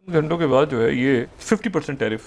घंटों के बाद जो है ये 50% टैरिफ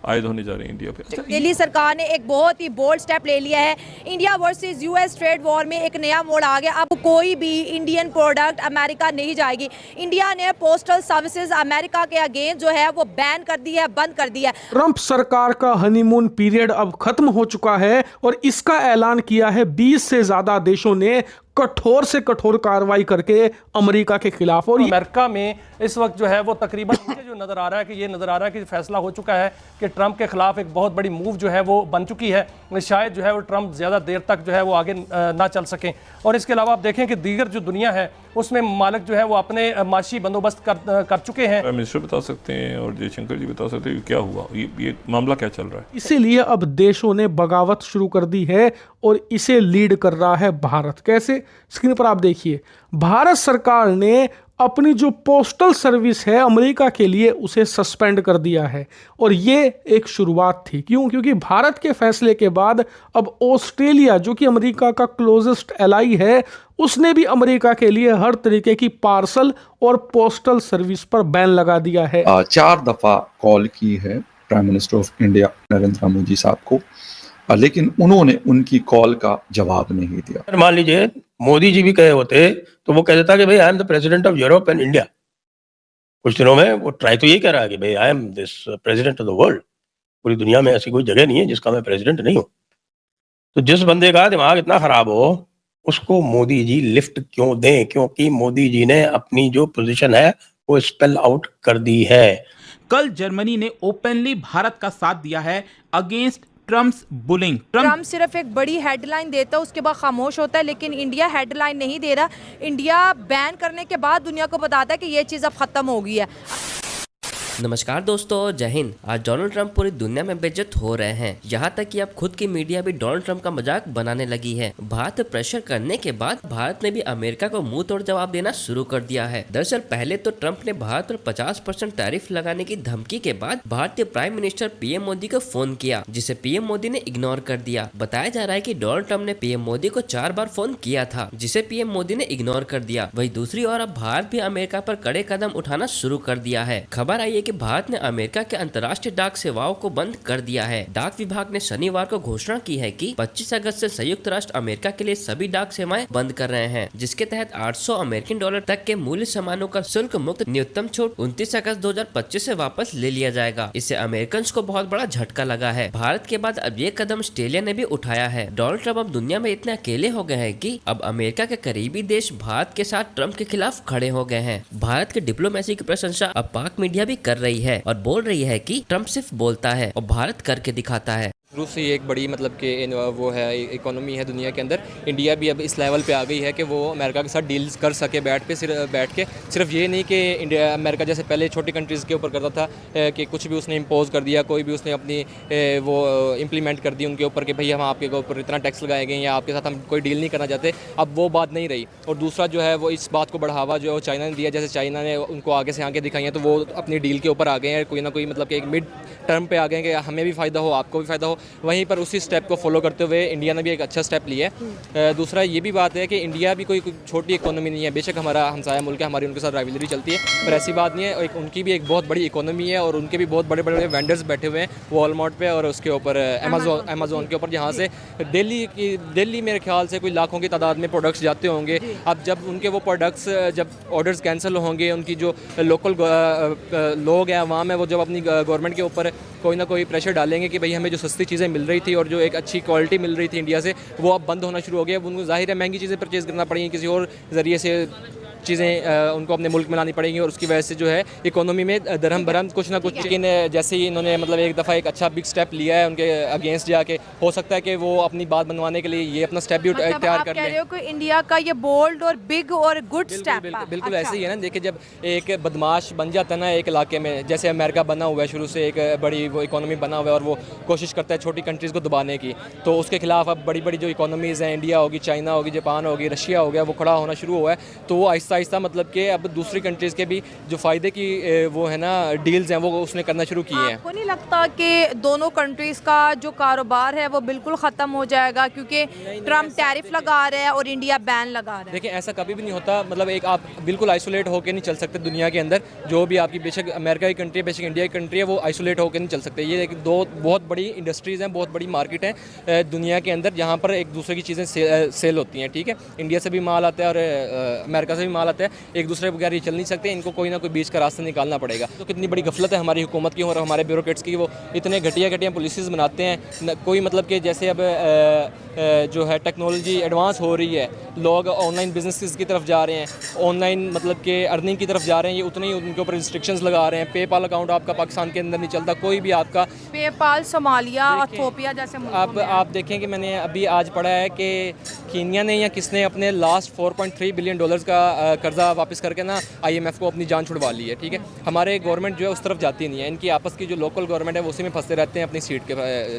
आयद होने जा रहे हैं इंडिया पे। दिल्ली सरकार ने एक बहुत ही बोल्ड स्टेप ले लिया है। India versus US trade war में एक नया मोड़ आ गया। अब कोई भी इंडियन प्रोडक्ट अमेरिका नहीं जाएगी। इंडिया ने पोस्टल सर्विसेज अमेरिका के अगेंस्ट जो है वो बैन कर दी है, बंद कर दिया है। ट्रंप सरकार का हनीमून पीरियड अब खत्म हो चुका है और इसका ऐलान किया है 20 से ज्यादा देशों ने कठोर से कठोर कार्रवाई करके अमेरिका के खिलाफ। और अमेरिका में इस वक्त जो है वो तकरीबन मुझे जो नज़र आ रहा है कि ये नज़र आ रहा है कि फैसला हो चुका है कि ट्रंप के खिलाफ एक बहुत बड़ी मूव जो है वो बन चुकी है। शायद जो है वो ट्रंप ज़्यादा देर तक जो है वो आगे ना चल सकें। और इसके अलावा आप देखें कि दीगर जो दुनिया है उसमें मालिक जो है वो अपने माशी बंदोबस्त कर चुके हैं। प्राइम मिनिस्टर बता सकते हैं और जयशंकर जी बता सकते हैं क्या हुआ, ये मामला क्या चल रहा है। इसीलिए अब देशों ने बगावत शुरू कर दी है और इसे लीड कर रहा है भारत। कैसे? स्क्रीन पर आप देखिए, भारत सरकार ने अपनी जो पोस्टल सर्विस है अमेरिका के लिए उसे सस्पेंड कर दिया है। और ये एक शुरुआत थी। क्यों? क्योंकि भारत के फैसले के बाद अब ऑस्ट्रेलिया जो कि अमेरिका का क्लोजेस्ट एलाई है उसने भी अमेरिका के लिए हर तरीके की पार्सल और पोस्टल सर्विस पर बैन लगा दिया है। 4 दफा कॉल की है prime minister of India Narendra Modi साहब को, लेकिन उन्होंने उनकी कॉल का जवाब नहीं दिया। मान लीजिए मोदी जी भी कहे होते तो वो कह देता कि भाई I am the president of Europe and India. कुछ दिनों में वो ट्राई तो यही कर रहा है कि भाई I am this president of the world. पूरी दुनिया में ऐसी कोई जगह नहीं है जिसका मैं प्रेसिडेंट नहीं हूँ। तो जिस बंदे का दिमाग इतना खराब हो उसको मोदी जी लिफ्ट क्यों दें? क्योंकि मोदी जी ने अपनी जो पोजीशन है वो स्पेल आउट कर दी है। कल जर्मनी ने ओपनली भारत का साथ दिया है अगेंस्ट ट्रम्प्स बुलिंग। ट्रम्प सिर्फ एक बड़ी हेडलाइन देता है उसके बाद खामोश होता है, लेकिन इंडिया हेडलाइन नहीं दे रहा। इंडिया बैन करने के बाद दुनिया को बताता है कि ये चीज़ अब खत्म हो गई है। नमस्कार दोस्तों, जय हिंद। आज डोनाल्ड ट्रंप पूरी दुनिया में बेइज्जत हो रहे हैं। यहाँ तक कि अब खुद की मीडिया भी डोनाल्ड ट्रंप का मजाक बनाने लगी है। भारत पर प्रेशर करने के बाद भारत ने भी अमेरिका को मुंह तोड़ जवाब देना शुरू कर दिया है। दरअसल पहले तो ट्रंप ने भारत पर 50% टैरिफ लगाने की धमकी के बाद भारतीय प्राइम मिनिस्टर पीएम मोदी को फोन किया, जिसे पीएम मोदी ने इग्नोर कर दिया। बताया जा रहा है कि डोनाल्ड ट्रंप ने पीएम मोदी को 4 बार फोन किया था, जिसे पीएम मोदी ने इग्नोर कर दिया। वही दूसरी ओर अब भारत भी अमेरिका पर कड़े कदम उठाना शुरू कर दिया है। खबर आई है कि भारत ने अमेरिका के अंतर्राष्ट्रीय डाक सेवाओं को बंद कर दिया है। डाक विभाग ने शनिवार को घोषणा की है कि 25 अगस्त से संयुक्त राष्ट्र अमेरिका के लिए सभी डाक सेवाएं बंद कर रहे हैं, जिसके तहत $800 तक के मूल्य सामानों का शुल्क मुक्त न्यूनतम छूट 29 अगस्त 2025 से वापस ले लिया जाएगा। इससे अमेरिकन को बहुत बड़ा झटका लगा है। भारत के बाद अब ये कदम ऑस्ट्रेलिया ने भी उठाया है। डोनाल्ड ट्रंप अब दुनिया में इतने अकेले हो गए हैं कि अब अमेरिका के करीबी देश भारत के साथ ट्रंप के खिलाफ खड़े हो गए हैं। भारत की डिप्लोमेसी की प्रशंसा अब पाक मीडिया भी कर रही है और बोल रही है कि ट्रंप सिर्फ बोलता है और भारत करके दिखाता है। रूस से एक बड़ी मतलब कि वो है इकोनॉमी है दुनिया के अंदर। इंडिया भी अब इस लेवल पे आ गई है कि वो अमेरिका के साथ डील्स कर सके बैठ के सिर्फ ये नहीं कि इंडिया अमेरिका जैसे पहले छोटी कंट्रीज़ के ऊपर करता था कि कुछ भी उसने इम्पोज कर दिया, कोई भी उसने अपनी वो इम्प्लीमेंट कर दी उनके ऊपर कि भाई हम आपके ऊपर इतना टैक्स लगाएंगे या आपके साथ हम कोई डील नहीं करना चाहते। अब वो बात नहीं रही। और दूसरा जो है वो इस बात को बढ़ावा जो चाइना ने दिया, जैसे चाइना ने उनको आगे से आगे दिखाई है तो वो अपनी डील के ऊपर आ गए हैं। कोई ना कोई मतलब कि एक मिड टर्म पे आ गए कि हमें भी फ़ायदा हो, आपको भी फ़ायदा हो। वहीं पर उसी स्टेप को फॉलो करते हुए इंडिया ने भी एक अच्छा स्टेप लिया है। दूसरा ये भी बात है कि इंडिया भी कोई छोटी इकोनॉमी नहीं है। बेशक हमारा हमसाया मुल्क है, हमारी उनके साथ राइवलरी चलती है, पर ऐसी बात नहीं है। उनकी भी एक बहुत बड़ी इकोनॉमी है और उनके भी बहुत बड़े बड़े वेंडर्स बैठे हुए हैं वॉलमार्ट पे और उसके ऊपर अमेजोन के ऊपर, जहाँ से दिल्ली मेरे ख्याल से कोई लाखों की तादाद में प्रोडक्ट्स जाते होंगे। अब जब उनके वो प्रोडक्ट्स जब ऑर्डर्स कैंसिल होंगे, उनकी जो लोकल लोग हैं अवाम है वो जब अपनी गवर्नमेंट के ऊपर कोई ना कोई प्रेशर डालेंगे कि भाई हमें जो सस्ती चीज़ें मिल रही थी और जो एक अच्छी क्वालिटी मिल रही थी इंडिया से, वो अब बंद होना शुरू हो गया। अब उनको जाहिर है महंगी चीज़ें परचेज़ करना पड़ेंगी, किसी और ज़रिए से चीज़ें उनको अपने मुल्क में लानी पड़ेंगी और उसकी वजह से जो है इकोनॉमी में दरहम भरम कुछ ना कुछ। लेकिन जैसे ही इन्होंने मतलब एक दफ़ा एक अच्छा बिग स्टेप लिया है उनके अगेंस्ट जाके, हो सकता है कि वो अपनी बात बनवाने के लिए ये अपना स्टेप भी तैयार कर लें। कि इंडिया का ये बोल्ड और बिग और गुड स्टेप बिल्कुल ऐसे ही है ना। देखिए जब एक बदमाश बन जाता है ना एक इलाके में, जैसे अमेरिका बना हुआ है शुरू से एक बड़ी वो इकोनॉमी बना हुआ है और वो कोशिश करता है छोटी कंट्रीज़ को दबाने की, तो उसके खिलाफ अब बड़ी बड़ी जो इकोनॉमीज़ हैं, इंडिया होगी, चाइना होगी, जापान होगी, रशिया हो गया, वो खड़ा होना शुरू हुआ है। तो वो आहिस्ता आहिस्ता मतलब कि अब दूसरी कंट्रीज़ के भी जो फ़ायदे की वो है ना डील्स हैं वो उसने करना शुरू किए हैं। आपको नहीं लगता कि दोनों कंट्रीज़ का जो कारोबार है वो बिल्कुल ख़त्म हो जाएगा क्योंकि ट्रम्प टैरिफ लगा रहा है और इंडिया बैन लगा रहा है? देखिए ऐसा कभी भी नहीं होता, मतलब एक आप बिल्कुल आइसोलेट होकर नहीं चल सकते दुनिया के अंदर। जो भी आपकी बेशक अमेरिका की कंट्री है, बेशक इंडिया की कंट्री है, वो आइसोलेट होकर नहीं चल सकते। ये दो बहुत बड़ी इंडस्ट्रीज़ हैं, बहुत बड़ी मार्केट है दुनिया के अंदर जहाँ पर एक दूसरे की चीज़ें सेल होती हैं। ठीक है, इंडिया से भी माल आता है और अमेरिका से भी माल आता है, एक दूसरे के बगैर ये चल नहीं सकते। इनको कोई ना कोई बीच का रास्ता निकालना पड़ेगा। तो कितनी बड़ी गफलत है हमारी हुकूमत की और हमारे ब्यूरोक्रेट्स की, वो इतने घटिया पॉलिसीज़ बनाते हैं। कोई मतलब कि जैसे अब जो है टेक्नोलॉजी एडवांस हो रही है, लोग ऑनलाइन बिजनेस की तरफ जा रहे हैं, ऑनलाइन मतलब कि अर्निंग की तरफ जा रहे हैं, ये उतने ही उनके ऊपर रिस्ट्रिक्शंस लगा रहे हैं। पेपाल अकाउंट आपका पाकिस्तान के अंदर नहीं चलता, कोई भी आपका पेपाल सोमालिया, इथियोपिया जैसे आप देखें कि मैंने अभी आज पढ़ा है कि कीनिया ने या किसने अपने लास्ट 4.3 बिलियन डॉलर्स का कर्जा वापस करके ना IMF को अपनी जान छुड़वा ली है। ठीक है, हमारे गवर्नमेंट जो है उस तरफ जाती नहीं है। इनकी आपस की जो लोकल गवर्नमेंट है वो उसी में फंसते रहते हैं अपनी सीट के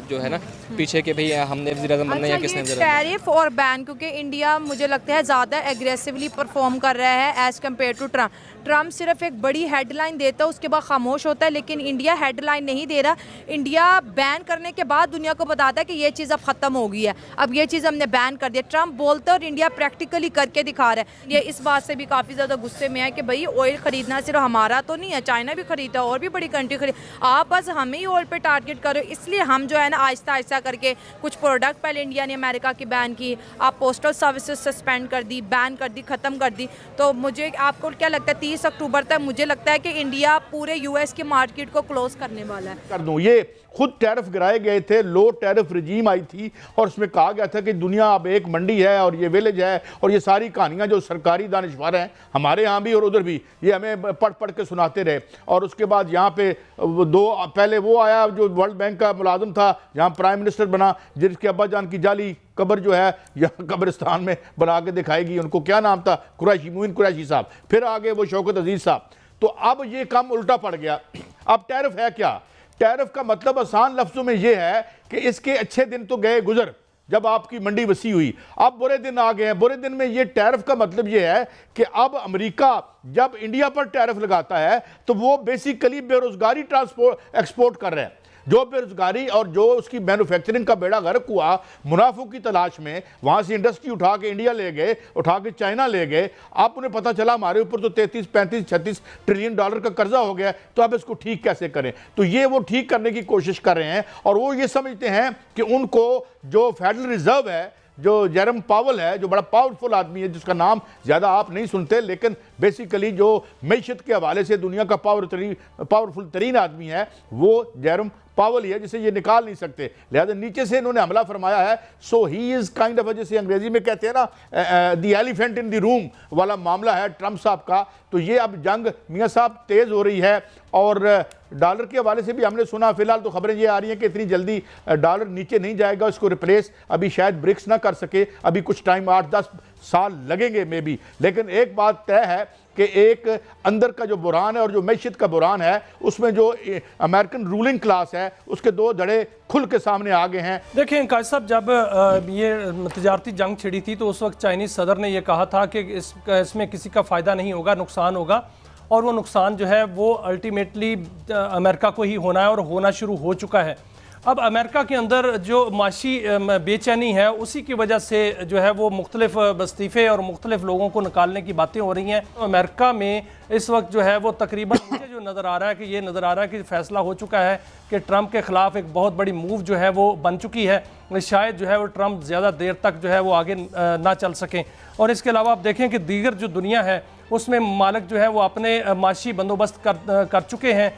जो है ना पीछे के, भाई हमने वज़ीर-ए-आज़म बनना है या किसने टैरिफ और बैन, क्योंकि इंडिया मुझे लगता है ज़्यादा एग्रेसिवली परफॉर्म कर रहा है as compare to Trump. Trump सिर्फ एक बड़ी हेडलाइन देता है, उसके बाद खामोश होता है, लेकिन इंडिया हेडलाइन नहीं दे रहा। इंडिया बैन करने के बाद दुनिया को बताता है कि ये चीज़ अब ख़त्म हो गई है, अब ये चीज़ हमने बैन कर दिया। ट्रम्प बोलता है और इंडिया प्रैक्टिकली करके दिखा रहा है। ये इस बात से भी काफ़ी ज़्यादा गुस्से में है कि भाई ऑयल ख़रीदना सिर्फ हमारा तो नहीं है, चाइना भी ख़रीदता है और भी बड़ी कंट्री खरीद, आप बस हमें ही ऑयल पे टारगेट करो। इसलिए हम जो है ना आहिस्ता आहिस्ता करके कुछ प्रोडक्ट पहले इंडिया ने अमेरिका की बैन की, आप पोस्टल सर्विसेज सस्पेंड कर दी, बैन कर दी, ख़त्म कर दी। तो मुझे आपको क्या लगता है 30 अक्टूबर तक मुझे लगता है कि इंडिया पूरे US की मार्केट को क्लोज करने वाला है? कर दूं, ये खुद टैरिफ गिराए गए थे, लो टैरिफ रिजीम आई थी और उसमें कहा गया था कि दुनिया अब एक मंडी है और ये विलेज है, और ये सारी कहानियां जो सरकारी दानिशवर हैं हमारे यहाँ भी और उधर भी, ये हमें पढ़ पढ़ के सुनाते रहे। और उसके बाद यहाँ पे पहले वो आया जो वर्ल्ड बैंक का मुलाजिम था, जहाँ प्राइम मिनिस्टर बना, जिसके अब्बा जान की जाली कब्र जो है यहाँ कब्रिस्तान में बना के दिखाएगी, उनको क्या नाम था, कुरैशी, मोइन कुरैशी साहब। फिर आगे वो शौकत अजीज साहब। तो अब ये काम उल्टा पड़ गया। अब टैरिफ है क्या? टैरिफ का मतलब आसान लफ्जों में यह है कि इसके अच्छे दिन तो गए गुजर, जब आपकी मंडी वसी हुई, अब बुरे दिन आ गए हैं। बुरे दिन में ये टैरिफ का मतलब ये है कि अब अमेरिका जब इंडिया पर टैरिफ लगाता है तो वो बेसिकली बेरोजगारी एक्सपोर्ट कर रहे हैं। जो बेरोजगारी और जो उसकी मैन्युफैक्चरिंग का बेड़ा गर्क हुआ मुनाफों की तलाश में, वहाँ से इंडस्ट्री उठा के इंडिया ले गए, उठा के चाइना ले गए। अब उन्हें पता चला हमारे ऊपर तो 33, 35, 36 ट्रिलियन डॉलर का कर्जा हो गया, तो अब इसको ठीक कैसे करें? तो ये वो ठीक करने की कोशिश कर रहे हैं और वो ये समझते हैं कि उनको जो फेडरल रिजर्व है, जो जेरम पावल है, जो बड़ा पावरफुल आदमी है, जिसका नाम ज़्यादा आप नहीं सुनते, लेकिन बेसिकली जो मैशत के हवाले से दुनिया का पावरफुल तरीन आदमी है, वो जेरम पावल ही है, जिसे ये निकाल नहीं सकते। लिहाजा नीचे से इन्होंने हमला फरमाया है। सो ही इज़ काइंड ऑफ, जैसे अंग्रेजी में कहते हैं ना, the elephant in the room वाला मामला है ट्रम्प साहब का। तो ये अब जंग मियाँ साहब तेज़ हो रही है। और डॉलर के हवाले से भी हमने सुना, फिलहाल तो खबरें ये आ रही हैं कि इतनी जल्दी डॉलर नीचे नहीं जाएगा, इसको रिप्लेस अभी शायद ब्रिक्स ना कर सके, अभी कुछ टाइम 8-10 साल लगेंगे मे बी। लेकिन एक बात तय है कि एक अंदर का जो बुरान है और जो मैशियत का बुरान है, उसमें जो अमेरिकन रूलिंग क्लास है उसके दो धड़े खुल के सामने आ गए हैं। देखिए काजी साहब, जब ये तजारती जंग छिड़ी थी तो उस वक्त चाइनीज़ सदर ने यह कहा था कि इसमें किसी का फ़ायदा नहीं होगा, नुकसान होगा, और वो नुकसान जो है वो अल्टीमेटली अमेरिका को ही होना है और होना शुरू हो चुका है। अब अमेरिका के अंदर जो माशी बेचैनी है उसी की वजह से जो है वो मुख्तलिफ इस्तीफ़े और मुख्तलिफ लोगों को निकालने की बातें हो रही हैं। अमेरिका में इस वक्त जो है वो तकरीबन मुझे जो नज़र आ रहा है कि ये नज़र आ रहा है कि फैसला हो चुका है कि ट्रंप के ख़िलाफ़ एक बहुत बड़ी मूव जो है वो बन चुकी है। शायद जो है वो ट्रंप ज़्यादा देर तक जो है वो आगे ना चल सकें। और इसके अलावा आप देखें कि दीगर जो दुनिया है उसमें मालिक जो है वो अपने माशी बंदोबस्त कर चुके हैं।